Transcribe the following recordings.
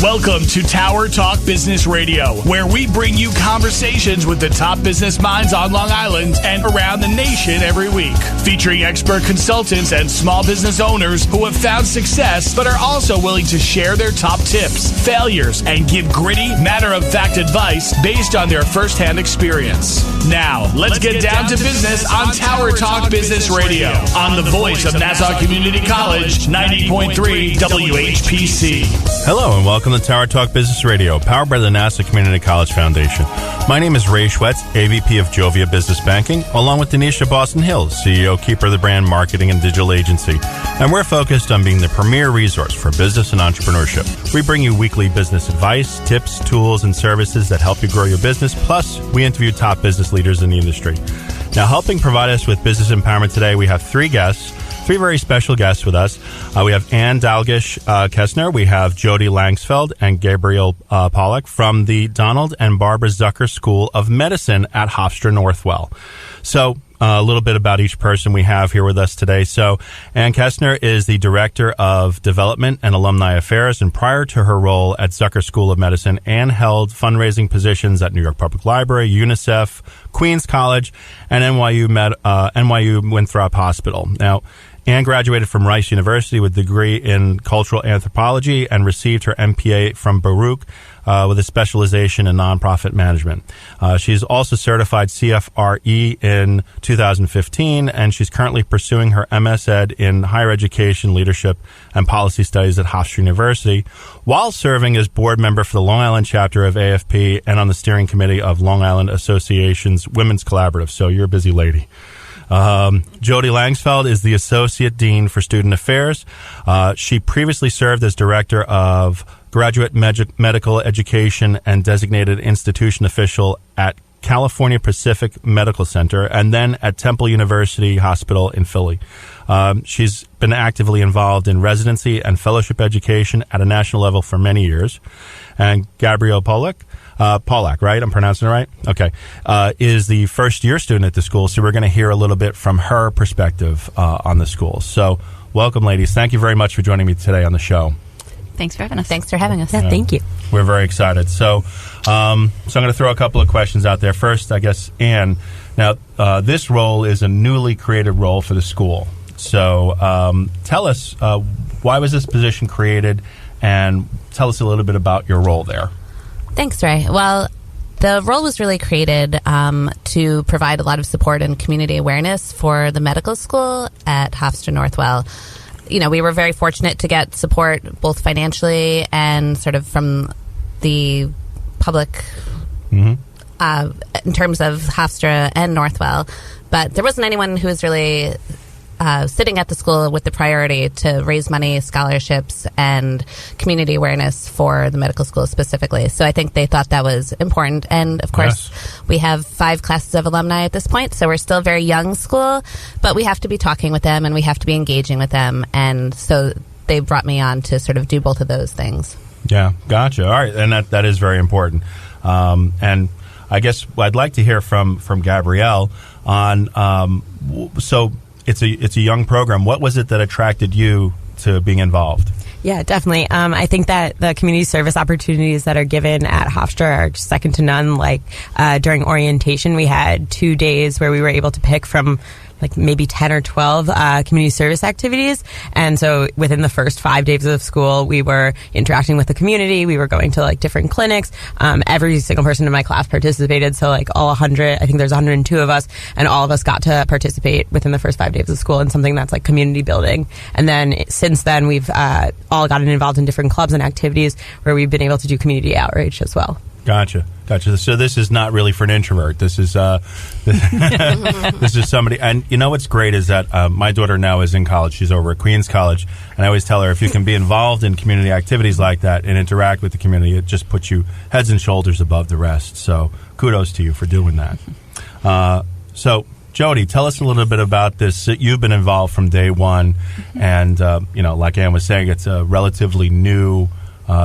Welcome to Tower Talk Business Radio, where we bring you conversations with the top business minds on Long Island and around the nation every week. Featuring expert consultants and small business owners who have found success but are also willing to share their top tips, failures, and give gritty, matter-of-fact advice based on their firsthand experience. Now, let's get down to business on Tower Talk Business Radio on the voice of Nassau Community College, 90.3 WHPC. Hello and welcome to Tower Talk Business Radio, powered by the Nassau Community College Foundation. My name is Ray Schwetz, AVP of Jovia Business Banking, along with Donyshia Boston-Hill, CEO, keeper of the brand, marketing, and digital agency. And we're focused on being the premier resource for business and entrepreneurship. We bring you weekly business advice, tips, tools, and services that help you grow your business. Plus, we interview top business leaders in the industry. Now, helping provide us with business empowerment today, we have three very special guests with us. We have Anne Dalgish Koestner, we have Jodi Landsfeld, and Gabrielle Pollack from the Donald and Barbara Zucker School of Medicine at Hofstra Northwell. So, a little bit about each person we have here with us today. So, Anne Koestner is the Director of Development and Alumni Affairs, and prior to her role at Zucker School of Medicine, Anne held fundraising positions at New York Public Library, UNICEF, Queens College, and NYU Winthrop Hospital. Now, Anne graduated from Rice University with a degree in cultural anthropology and received her MPA from Baruch with a specialization in nonprofit management. She's also certified CFRE in 2015, and she's currently pursuing her MS.Ed in Higher Education, Leadership, and Policy Studies at Hofstra University, while serving as board member for the Long Island chapter of AFP and on the steering committee of Long Island Association's Women's Collaborative. So you're a busy lady. Jodi Landsfeld is the Associate Dean for Student Affairs. She previously served as Director of Graduate Medical Education and Designated Institution Official at California Pacific Medical Center and then at Temple University Hospital in Philly. She's been actively involved in residency and fellowship education at a national level for many years. And Gabrielle Pollack, right? I'm pronouncing it right? Okay. Is the first-year student at the school, so we're going to hear a little bit from her perspective on the school. So welcome, ladies. Thank you very much for joining me today on the show. Thanks for having us. Thanks for having us. Yeah, thank you. We're very excited. So I'm going to throw a couple of questions out there. First, I guess, Anne, now this role is a newly created role for the school. So tell us, why was this position created, and tell us a little bit about your role there. Thanks, Ray. Well, the role was really created to provide a lot of support and community awareness for the medical school at Hofstra Northwell. You know, we were very fortunate to get support both financially and sort of from the public in terms of Hofstra and Northwell. But there wasn't anyone who was really sitting at the school with the priority to raise money, scholarships, and community awareness for the medical school specifically. So I think they thought that was important. And, of course, we have 5 classes of alumni at this point, so we're still a very young school, but we have to be talking with them and we have to be engaging with them. And so they brought me on to sort of do both of those things. Yeah, gotcha. All right, and that is very important. And I guess I'd like to hear from Gabrielle on so it's a young program. What was it that attracted you to being involved? Yeah, definitely. I think that the community service opportunities that are given at Hofstra are second to none. Like during orientation, we had 2 days where we were able to pick from like maybe 10 or 12 community service activities. And so within the first 5 days of school, we were interacting with the community. We were going to like different clinics. Every single person in my class participated. So like all 100, I think there's 102 of us, and all of us got to participate within the first 5 days of school in something that's like community building. And then since then, we've all gotten involved in different clubs and activities where we've been able to do community outreach as well. Gotcha. So this is not really for an introvert. This is this is somebody. And you know what's great is that my daughter now is in college. She's over at Queens College, and I always tell her if you can be involved in community activities like that and interact with the community, it just puts you heads and shoulders above the rest. So kudos to you for doing that. So Jodi, tell us a little bit about this. You've been involved from day one, and like Anne was saying, it's a relatively new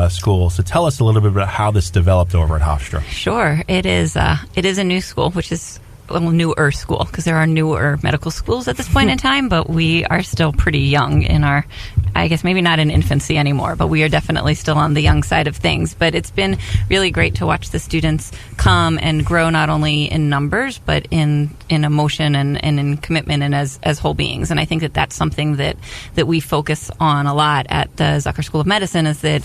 school. So tell us a little bit about how this developed over at Hofstra. Sure. It is a new school, which is newer school, because there are newer medical schools at this point in time, but we are still pretty young in our, I guess maybe not in infancy anymore, but we are definitely still on the young side of things. But it's been really great to watch the students come and grow, not only in numbers, but in emotion and in commitment and as whole beings. And I think that that's something that we focus on a lot at the Zucker School of Medicine, is that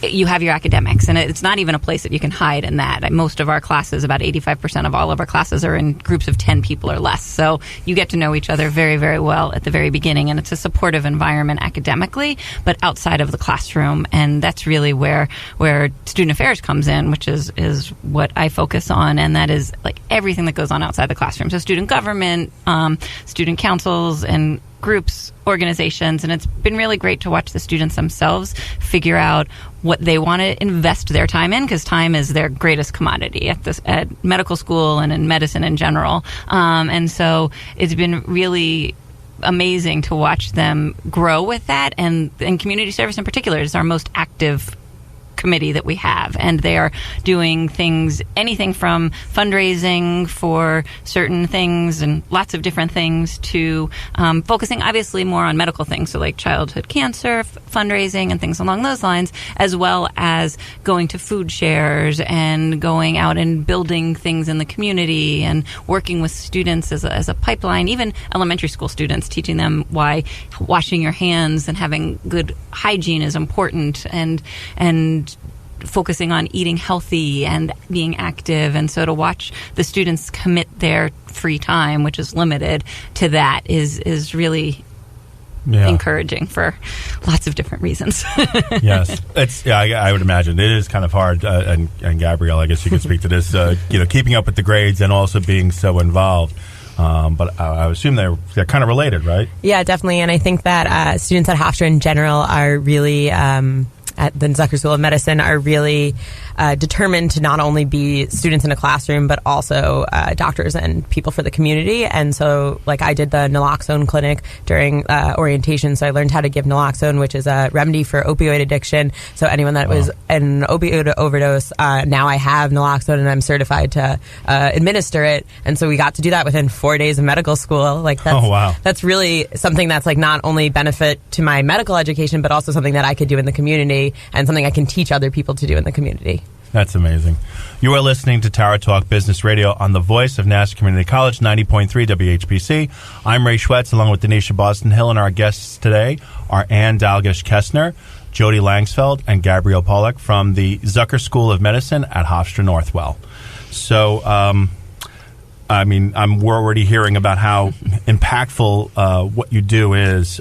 you have your academics, and it's not even a place that you can hide in that. Most of our classes, about 85% of all of our classes, are in groups of 10 people or less. So you get to know each other very, very well at the very beginning, and it's a supportive environment academically, but outside of the classroom. And that's really where student affairs comes in, which is what I focus on, and that is like everything that goes on outside the classroom. So student government, student councils, and groups, organizations, and it's been really great to watch the students themselves figure out what they want to invest their time in, because time is their greatest commodity at medical school and in medicine in general. And so it's been really amazing to watch them grow with that, and community service in particular is our most active committee that we have, and they are doing things, anything from fundraising for certain things and lots of different things to focusing obviously more on medical things, so like childhood cancer fundraising and things along those lines, as well as going to food shares and going out and building things in the community and working with students as a pipeline, even elementary school students, teaching them why washing your hands and having good hygiene is important, and focusing on eating healthy and being active. And so to watch the students commit their free time, which is limited, to that is really encouraging for lots of different reasons. Yes, I would imagine it is kind of hard. And Gabrielle, I guess you could speak to this. Keeping up with the grades and also being so involved. But I assume they're kind of related, right? Yeah, definitely. And I think that students at Hofstra in general are really at the Zucker School of Medicine are really determined to not only be students in a classroom, but also doctors and people for the community. And so, like, I did the naloxone clinic during orientation, so I learned how to give naloxone, which is a remedy for opioid addiction. So anyone that was an opioid overdose, now I have naloxone and I'm certified to administer it. And so we got to do that within 4 days of medical school. Like, that's really something that's like not only benefit to my medical education, but also something that I could do in the community and something I can teach other people to do in the community. That's amazing. You are listening to Tower Talk Business Radio on the voice of Nassau Community College, 90.3 WHPC. I'm Ray Schwetz, along with Donyshia Boston-Hill, and our guests today are Anne Dalgish Koestner, Jodi Landsfeld, and Gabrielle Pollack from the Zucker School of Medicine at Hofstra Northwell. So, we're already hearing about how impactful what you do is.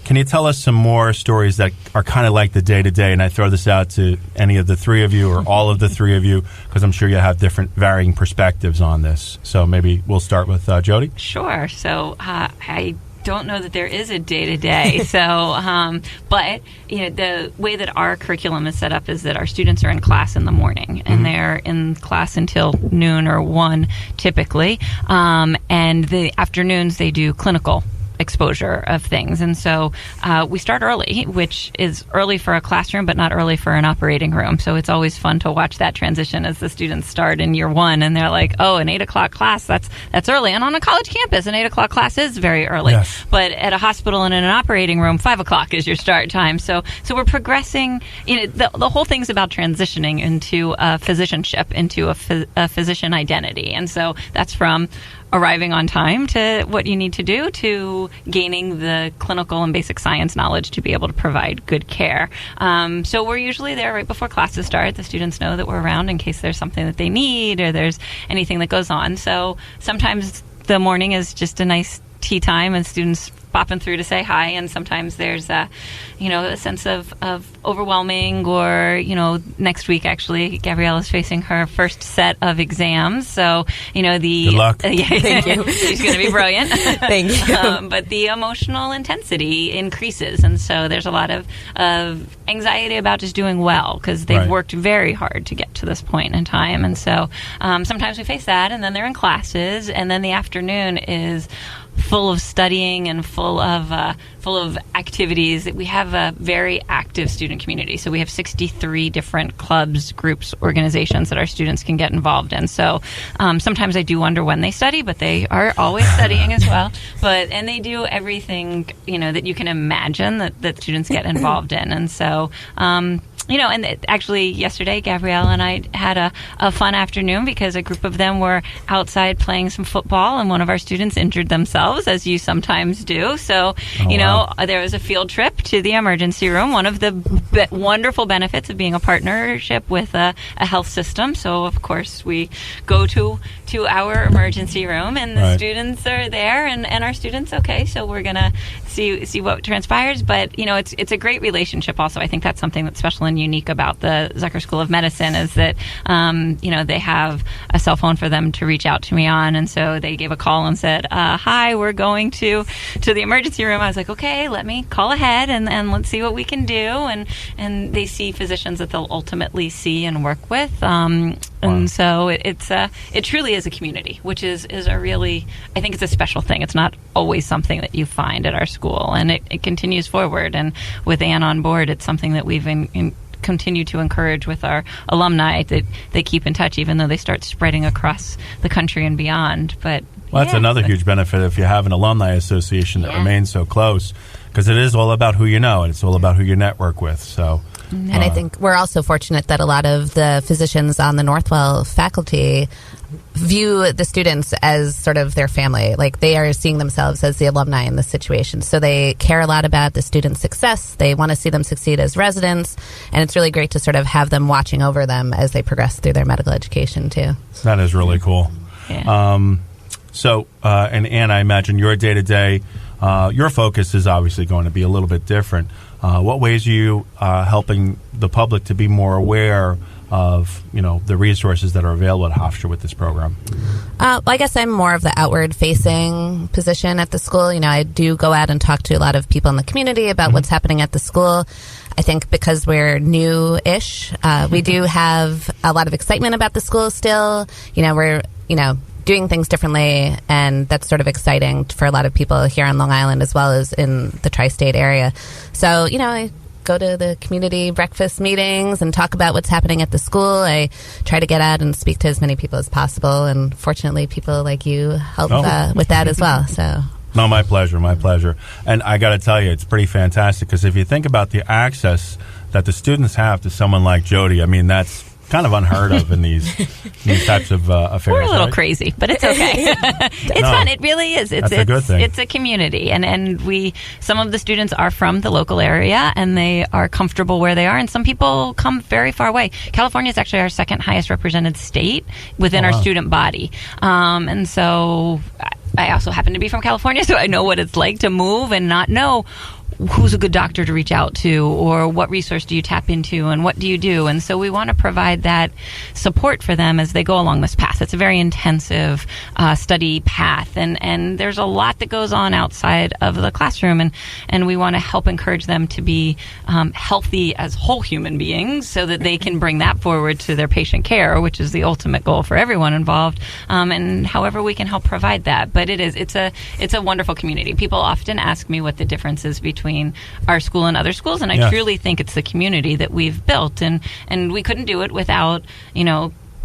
Can you tell us some more stories that are kind of like the day-to-day? And I throw this out to any of the three of you or all of the three of you, because I'm sure you have different varying perspectives on this. So maybe we'll start with Jodi. Sure. So I don't know that there is a day-to-day. So, but the way that our curriculum is set up is that our students are in class in the morning, and they're in class until noon or 1 typically. And the afternoons they do clinical exposure of things. And so we start early, which is early for a classroom, but not early for an operating room. So it's always fun to watch that transition as the students start in year one, and they're like, oh, an 8 o'clock class, that's early. And on a college campus, an 8 o'clock class is very early. Yes. But at a hospital and in an operating room, 5 o'clock is your start time. So we're progressing. The whole thing's about transitioning into a physicianship, into a physician identity. And so that's from arriving on time to what you need to do to gaining the clinical and basic science knowledge to be able to provide good care. So we're usually there right before classes start. The students know that we're around in case there's something that they need or there's anything that goes on. So sometimes the morning is just a nice tea time and students popping through to say hi, and sometimes there's a sense of overwhelming, or next week actually Gabrielle is facing her first set of exams, so good luck. Thank you. She's going to be brilliant. Thank you. But the emotional intensity increases, and so there's a lot of anxiety about just doing well, because they've worked very hard to get to this point in time. And so sometimes we face that, and then they're in classes, and then the afternoon is full of studying and full of activities. We have a very active student community. So we have 63 different clubs, groups, organizations that our students can get involved in. So sometimes I do wonder when they study, but they are always studying as well. And they do everything, that you can imagine that students get involved in. And so, actually yesterday, Gabrielle and I had a fun afternoon because a group of them were outside playing some football, and one of our students injured themselves, as you sometimes do. So, there was a field trip to the emergency room, one of the wonderful benefits of being a partnership with a health system. So, of course, we go to our emergency room, and the students are there, and our students, okay, so we're going to see what transpires. But, it's a great relationship also. I think that's something that's special and unique about the Zucker School of Medicine is that, they have a cell phone for them to reach out to me on. And so they gave a call and said, hi, we're going to the emergency room. I was like, okay, let me call ahead and let's see what we can do. And they see physicians that they'll ultimately see and work with. And so it truly is a community, which is a really, I think it's a special thing. It's not always something that you find at our school, and it continues forward. And with Anne on board, it's something that we've continue to encourage with our alumni, that they keep in touch, even though they start spreading across the country and beyond. But that's another huge benefit if you have an alumni association that remains so close, because it is all about who you know, and it's all about who you network with. So, and I think we're also fortunate that a lot of the physicians on the Northwell faculty view the students as sort of their family. Like, they are seeing themselves as the alumni in this situation. So they care a lot about the students' success. They want to see them succeed as residents. And it's really great to sort of have them watching over them as they progress through their medical education, too. That is really cool. Yeah. And Anne, I imagine your day-to-day, your focus is obviously going to be a little bit different. What ways are you helping the public to be more aware of the resources that are available at Hofstra with this program? Well, I guess I'm more of the outward-facing position at the school. I do go out and talk to a lot of people in the community about what's happening at the school. I think because we're new-ish, we do have a lot of excitement about the school still. We're doing things differently, and that's sort of exciting for a lot of people here on Long Island as well as in the tri-state area. So, I go to the community breakfast meetings and talk about what's happening at the school. I try to get out and speak to as many people as possible, and fortunately people like you help with that as well. So. No, my pleasure. And I got to tell you, it's pretty fantastic, because if you think about the access that the students have to someone like Jodi, I mean, that's kind of unheard of in these types of affairs. We're a little crazy, but it's okay. It's fun. It really is. It's a good thing. It's a community, and some of the students are from the local area, and they are comfortable where they are, and some people come very far away. California is actually our second highest represented state within our student body, and so I also happen to be from California, so I know what it's like to move and not know who's a good doctor to reach out to, or what resource do you tap into, and what do you do? And so we want to provide that support for them as they go along this path. It's a very intensive study path, and there's a lot that goes on outside of the classroom, and we want to help encourage them to be healthy as whole human beings, so that they can bring that forward to their patient care, which is the ultimate goal for everyone involved, and however we can help provide that. But it's a wonderful community. People often ask me what the difference is between our school and other schools, and I truly think it's the community that we've built, and we couldn't do it without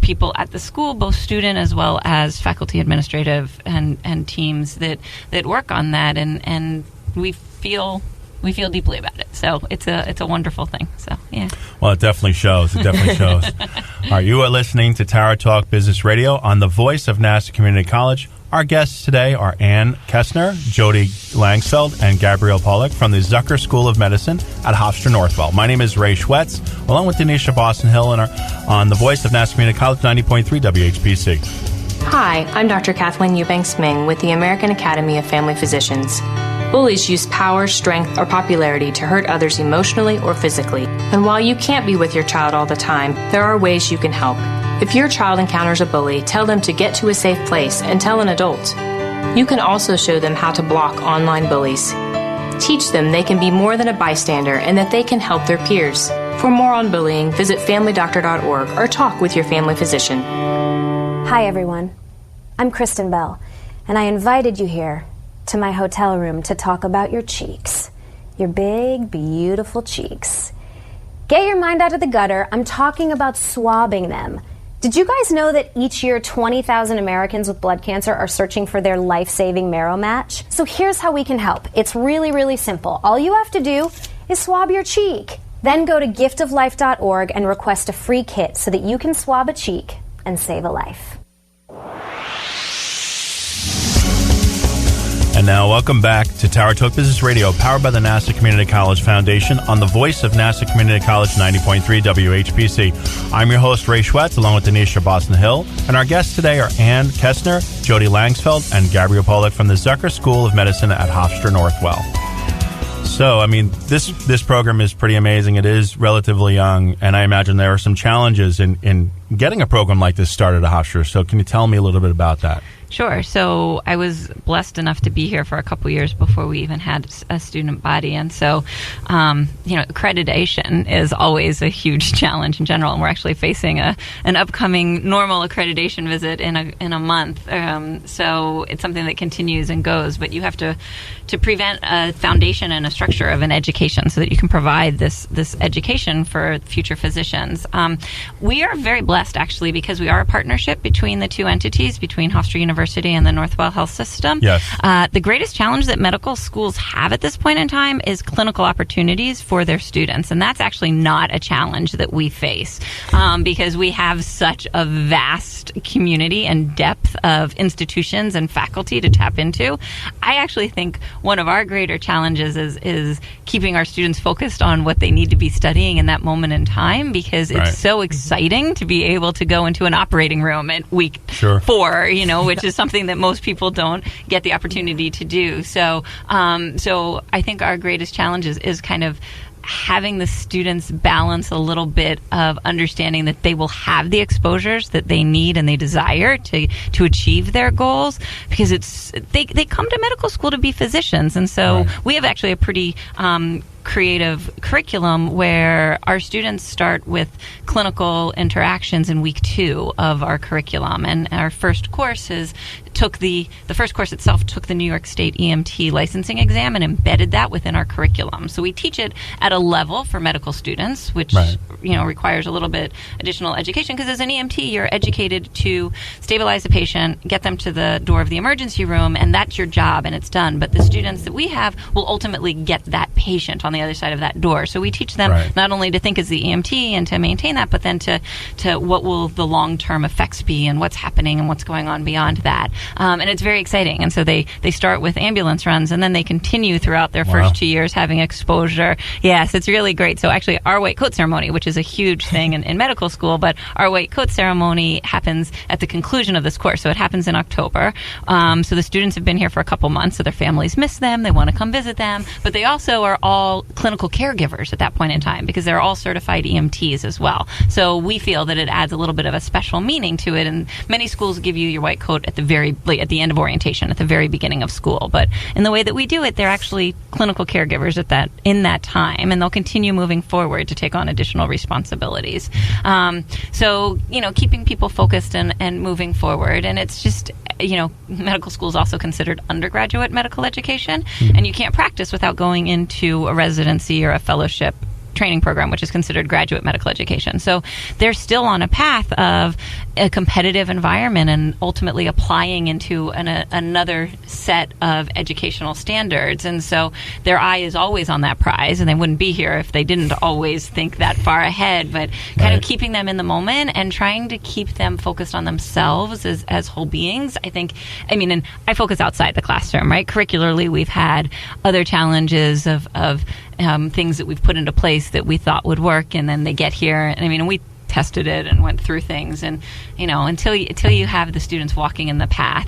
people at the school, both student as well as faculty, administrative, and teams that work on that, and we feel deeply about it. So it's a wonderful thing. So yeah. Well, it definitely shows. All right, you are listening to Tower Talk Business Radio on the voice of Nassau Community College. Our guests today are Anne Koestner, Jodi Landsfeld, and Gabrielle Pollack from the Zucker School of Medicine at Hofstra Northwell. My name is Ray Schwetz, along with Donyshia Boston-Hill, and on the voice of Nassau Community College, 90.3 WHPC. Hi, I'm Dr. Kathleen Eubanks-Ming with the American Academy of Family Physicians. Bullies use power, strength, or popularity to hurt others emotionally or physically. And while you can't be with your child all the time, there are ways you can help. If your child encounters a bully, tell them to get to a safe place and tell an adult. You can also show them how to block online bullies. Teach them they can be more than a bystander and that they can help their peers. For more on bullying, visit familydoctor.org or talk with your family physician. Hi everyone, I'm Kristen Bell, and I invited you here to my hotel room to talk about your cheeks. Your big, beautiful cheeks. Get your mind out of the gutter. I'm talking about swabbing them. Did you guys know that each year 20,000 Americans with blood cancer are searching for their life-saving marrow match? So here's how we can help. It's really, really simple. All you have to do is swab your cheek. Then go to giftoflife.org and request a free kit so that you can swab a cheek and save a life. And now, welcome back to Tower Talk Business Radio, powered by the Nassau Community College Foundation on the voice of Nassau Community College 90.3 WHPC. I'm your host, Ray Schwetz, along with Donyshia Boston-Hill. And our guests today are Anne Koestner, Jodi Landsfeld, and Gabrielle Pollack from the Zucker School of Medicine at Hofstra Northwell. So, I mean, this program is pretty amazing. It is relatively young, and I imagine there are some challenges in getting a program like this started at Hofstra. So can you tell me a little bit about that? Sure. So I was blessed enough to be here for a couple years before we even had a student body. And so, accreditation is always a huge challenge in general. And we're actually facing an upcoming normal accreditation visit in a month. So it's something that continues and goes. But you have to prevent a foundation and a structure of an education so that you can provide this education for future physicians. We are very blessed, actually, because we are a partnership between the two entities, between Hofstra University and the Northwell Health System. Yes. The greatest challenge that medical schools have at this point in time is clinical opportunities for their students. And that's actually not a challenge that we face because we have such a vast community and depth of institutions and faculty to tap into. I actually think one of our greater challenges is keeping our students focused on what they need to be studying in that moment in time, because it's so exciting to be able to go into an operating room at week 4, which is something that most people don't get the opportunity to do. So I think our greatest challenge is kind of having the students balance a little bit of understanding that they will have the exposures that they need and they desire to achieve their goals, because they come to medical school to be physicians. And so we have actually a pretty creative curriculum where our students start with clinical interactions in week 2 of our curriculum, and our first course took the first course itself took the New York State EMT licensing exam and embedded that within our curriculum. So we teach it at a level for medical students, which requires a little bit additional education, because as an EMT you're educated to stabilize the patient, get them to the door of the emergency room, and that's your job and it's done. But the students that we have will ultimately get that patient on the other side of that door. So we teach them not only to think as the EMT and to maintain that, but then to what will the long-term effects be and what's happening and what's going on beyond that. And it's very exciting. And so they start with ambulance runs, and then they continue throughout their first 2 years having exposure. Yes, it's really great. So actually our white coat ceremony, which is a huge thing in medical school, but our white coat ceremony happens at the conclusion of this course. So it happens in October. So the students have been here for a couple months, so their families miss them. They want to come visit them. But they also are all clinical caregivers at that point in time, because they're all certified EMTs as well. So we feel that it adds a little bit of a special meaning to it. And many schools give you your white coat at the end of orientation, at the very beginning of school. But in the way that we do it, they're actually clinical caregivers in that time, and they'll continue moving forward to take on additional responsibilities. So keeping people focused and moving forward. And it's just, medical school is also considered undergraduate medical education, and you can't practice without going into a residency or a fellowship training program, which is considered graduate medical education. So they're still on a path of a competitive environment and ultimately applying into another set of educational standards. And so their eye is always on that prize, and they wouldn't be here if they didn't always think that far ahead, but kind of keeping them in the moment and trying to keep them focused on themselves as whole beings. And I focus outside the classroom, right? Curricularly, we've had other challenges of things that we've put into place that we thought would work, and then they get here. And we tested it and went through things, and until you have the students walking in the path,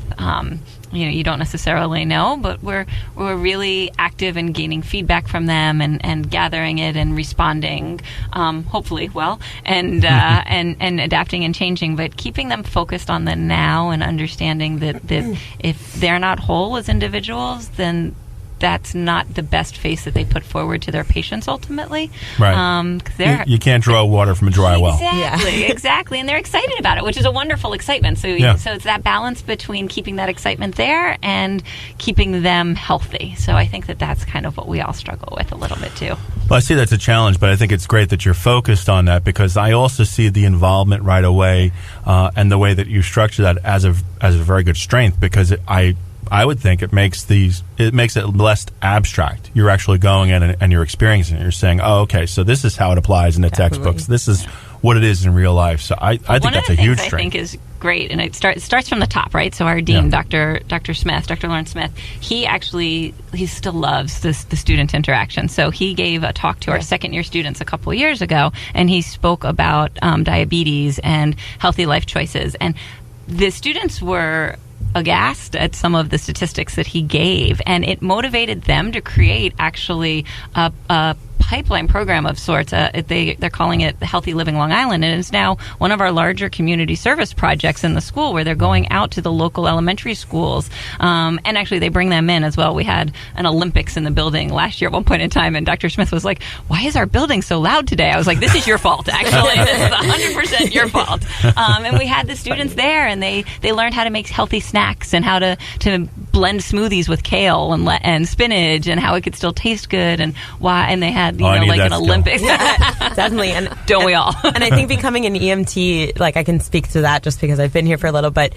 you don't necessarily know. But we're really active in gaining feedback from them and gathering it and responding, hopefully well, and adapting and changing, but keeping them focused on the now and understanding that if they're not whole as individuals, then that's not the best face that they put forward to their patients ultimately. Right. You can't draw water from a dry well. Exactly. And they're excited about it, which is a wonderful excitement. So it's that balance between keeping that excitement there and keeping them healthy. So I think that's kind of what we all struggle with a little bit too. Well, I see that's a challenge, but I think it's great that you're focused on that, because I also see the involvement right away and the way that you structure that as a very good strength, because I would think it makes it less abstract. You're actually going in and you're experiencing it. You're saying, oh, okay, so this is how it applies in the textbooks. This is what it is in real life. So I think that's a huge strength. I think is great, and it starts from the top, right? So our dean, Dr. Smith, Dr. Lawrence Smith, he still loves the student interaction. So he gave a talk to our second-year students a couple of years ago, and he spoke about diabetes and healthy life choices. And the students were aghast at some of the statistics that he gave, and it motivated them to create actually a pipeline program of sorts. They're calling it Healthy Living Long Island, and it's now one of our larger community service projects in the school, where they're going out to the local elementary schools, and actually they bring them in as well. We had an Olympics in the building last year at one point in time, and Dr. Smith was like, why is our building so loud today? I was like, this is your fault, actually. This is 100% your fault. And we had the students there, and they learned how to make healthy snacks and how to blend smoothies with kale and spinach, and how it could still taste good, and why. And they had like an Olympics. Definitely. And don't we all? And I think becoming an EMT, like I can speak to that just because I've been here for a little bit,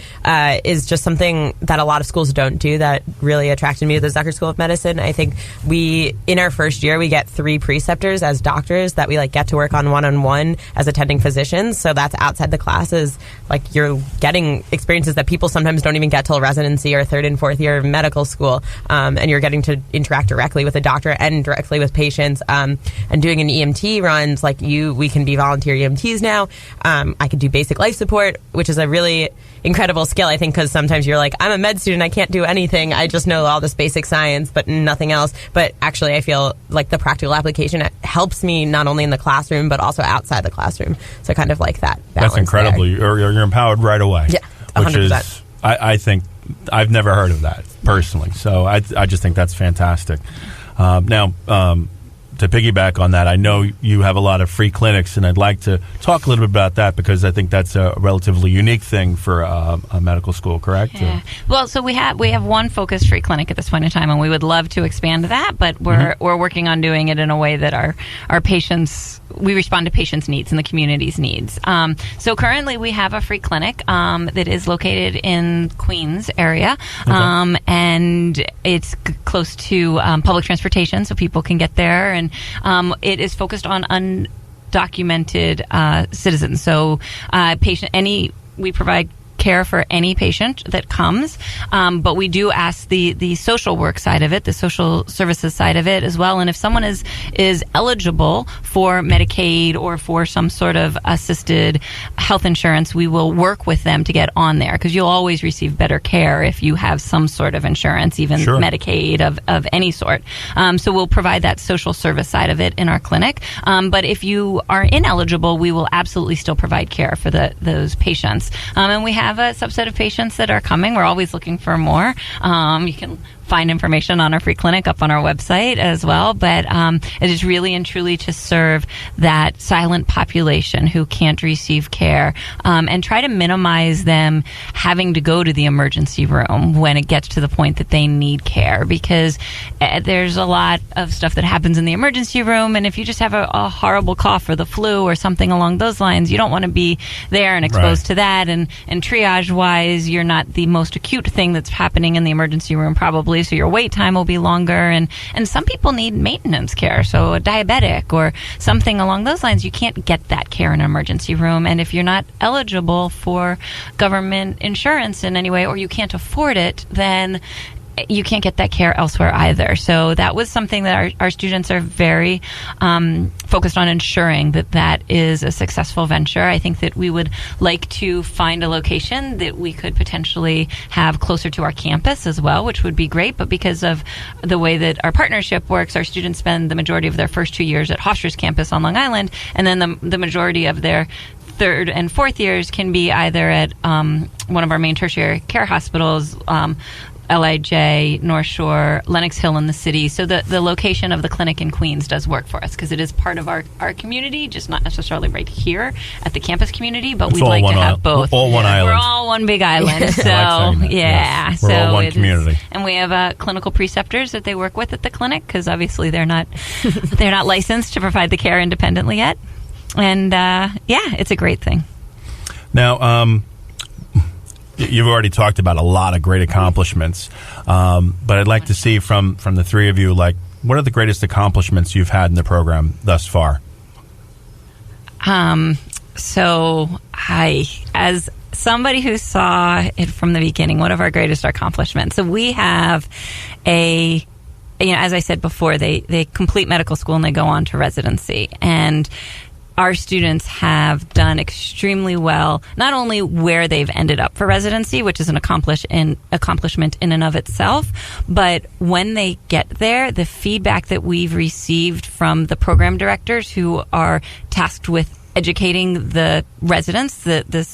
is just something that a lot of schools don't do that really attracted me to the Zucker School of Medicine. I think in our first year, we get 3 preceptors as doctors that we get to work on one-on-one as attending physicians. So that's outside the classes. Like, you're getting experiences that people sometimes don't even get till residency or 3rd and 4th year of medical school. And you're getting to interact directly with a doctor and directly with patients. And doing an EMT runs, we can be volunteer EMTs now. I can do basic life support, which is a really incredible skill, I think, because sometimes you're like, I'm a med student, I can't do anything. I just know all this basic science, but nothing else. But actually, I feel like the practical application helps me not only in the classroom, but also outside the classroom. So kind of like that balance. That's incredible. You're empowered right away. Yeah, 100%. Which is, I think, I've never heard of that personally. So I just think that's fantastic. Now, to piggyback on that, I know you have a lot of free clinics, and I'd like to talk a little bit about that, because I think that's a relatively unique thing for a medical school, correct? Yeah. Well, so we have one focused free clinic at this point in time, and we would love to expand that, but we're working on doing it in a way that our patients, we respond to patients' needs and the community's needs. So currently we have a free clinic that is located in Queens area, and it's close to public transportation, so people can get there, and it is focused on undocumented citizens. So we provide care for any patient that comes, but we do ask the social work side of it, the social services side of it as well. And if someone is eligible for Medicaid or for some sort of assisted health insurance, we will work with them to get on there, because you'll always receive better care if you have some sort of insurance, even Medicaid of any sort. So we'll provide that social service side of it in our clinic. But if you are ineligible, we will absolutely still provide care for those patients. And we have a subset of patients that are coming. We're always looking for more. You can find information on our free clinic up on our website as well. But it is really and truly to serve that silent population who can't receive care, and try to minimize them having to go to the emergency room when it gets to the point that they need care, because there's a lot of stuff that happens in the emergency room, and if you just have a horrible cough or the flu or something along those lines, you don't want to be there and exposed to that. And triage wise, you're not the most acute thing that's happening in the emergency room probably, so your wait time will be longer, and some people need maintenance care, so a diabetic or something along those lines, you can't get that care in an emergency room. And if you're not eligible for government insurance in any way, or you can't afford it, then you can't get that care elsewhere either. So that was something that our students are very focused on ensuring that is a successful venture. I think that we would like to find a location that we could potentially have closer to our campus as well, which would be great. But because of the way that our partnership works, our students spend the majority of their first 2 years at Hofstra's campus on Long Island, and then the majority of their 3rd and 4th years can be either at one of our main tertiary care hospitals, LIJ, North Shore, Lenox Hill in the city. So the location of the clinic in Queens does work for us because it is part of our community, just not necessarily right here at the campus community, but we'd like to have both. All one island. We're all one big island. So, yeah. Yes. We're all one community. And we have clinical preceptors that they work with at the clinic because obviously they're not licensed to provide the care independently yet. And, it's a great thing. Now, you've already talked about a lot of great accomplishments, but I'd like to see from the three of you, like, what are the greatest accomplishments you've had in the program thus far? So as somebody who saw it from the beginning, one of our greatest accomplishments. So we have as I said before, they complete medical school and they go on to residency. And our students have done extremely well, not only where they've ended up for residency, which is an accomplishment in and of itself, but when they get there, the feedback that we've received from the program directors who are tasked with educating the residents, the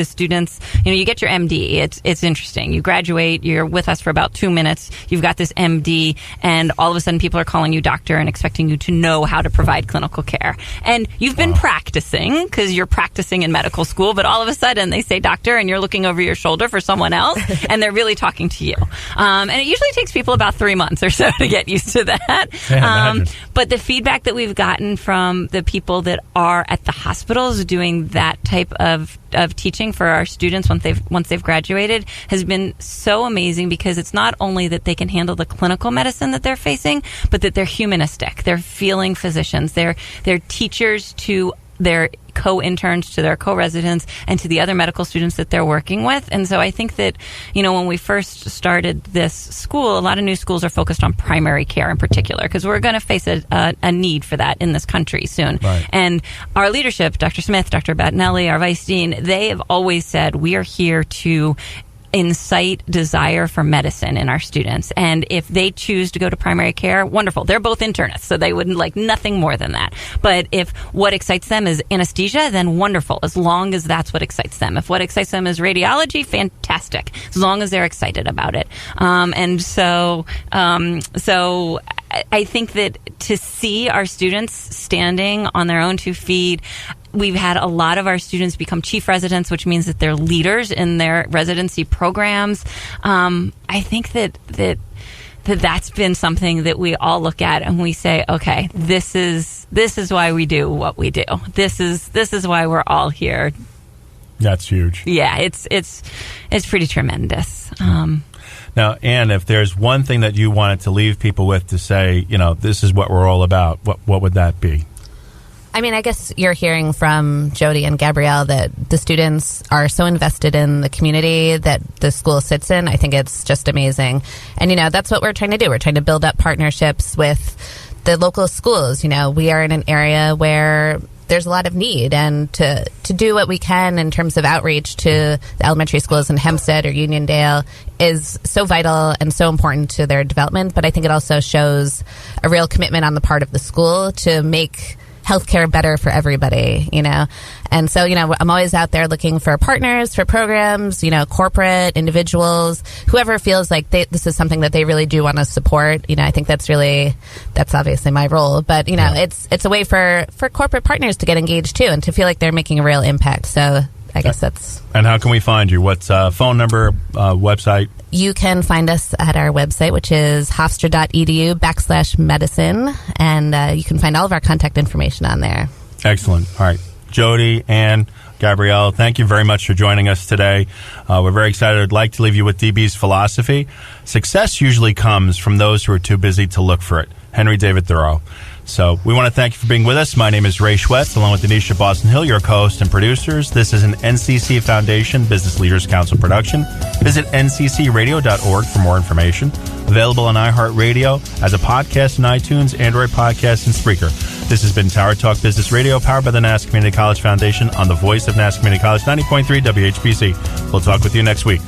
students, you get your MD. It's interesting. You graduate, you're with us for about 2 minutes, you've got this MD, and all of a sudden people are calling you doctor and expecting you to know how to provide clinical care. And you've been practicing because you're practicing in medical school, but all of a sudden they say doctor and you're looking over your shoulder for someone else and they're really talking to you. And it usually takes people about 3 months or so to get used to that. But the feedback that we've gotten from the people that are at the hospitals doing that type of teaching for our students once they've graduated has been so amazing because it's not only that they can handle the clinical medicine that they're facing, but that they're humanistic. They're feeling physicians. They're teachers to their co-interns, to their co-residents, and to the other medical students that they're working with. And so I think that, when we first started this school, a lot of new schools are focused on primary care in particular, because we're going to face a need for that in this country soon. Right. And our leadership, Dr. Smith, Dr. Battinelli, our vice dean, they have always said we are here to incite desire for medicine in our students. And if they choose to go to primary care, wonderful. They're both internists, so they wouldn't like nothing more than that. But if what excites them is anesthesia, then wonderful, as long as that's what excites them. If what excites them is radiology, fantastic, as long as they're excited about it. So I think that to see our students standing on their own 2 feet, we've had a lot of our students become chief residents, which means that they're leaders in their residency programs. I think that's been something that we all look at and we say, okay, this is why we do what we do. This is why we're all here. That's huge. Yeah, it's pretty tremendous. Now, Anne, if there's one thing that you wanted to leave people with to say, this is what we're all about, what would that be? I mean, I guess you're hearing from Jodi and Gabrielle that the students are so invested in the community that the school sits in. I think it's just amazing. And, that's what we're trying to do. We're trying to build up partnerships with the local schools. We are in an area where there's a lot of need, and to do what we can in terms of outreach to the elementary schools in Hempstead or Uniondale is so vital and so important to their development. But I think it also shows a real commitment on the part of the school to make healthcare better for everybody, And so, I'm always out there looking for partners, for programs, corporate, individuals, whoever feels like this is something that they really do want to support. I think that's obviously my role. But, it's a way for corporate partners to get engaged too and to feel like they're making a real impact. So I guess that's... And how can we find you? What's phone number, website? You can find us at our website, which is hofstra.edu/medicine, and you can find all of our contact information on there. Excellent. All right. Jodi, Anne, Gabrielle, thank you very much for joining us today. We're very excited. I'd like to leave you with DB's philosophy. Success usually comes from those who are too busy to look for it. Henry David Thoreau. So we want to thank you for being with us. My name is Ray Schwetz, along with Donyshia Boston-Hill, your co-host and producers. This is an NCC Foundation Business Leaders Council production. Visit nccradio.org for more information. Available on iHeartRadio as a podcast in iTunes, Android Podcasts, and Spreaker. This has been Tower Talk Business Radio, powered by the Nassau Community College Foundation on the voice of Nassau Community College, 90.3 WHPC. We'll talk with you next week.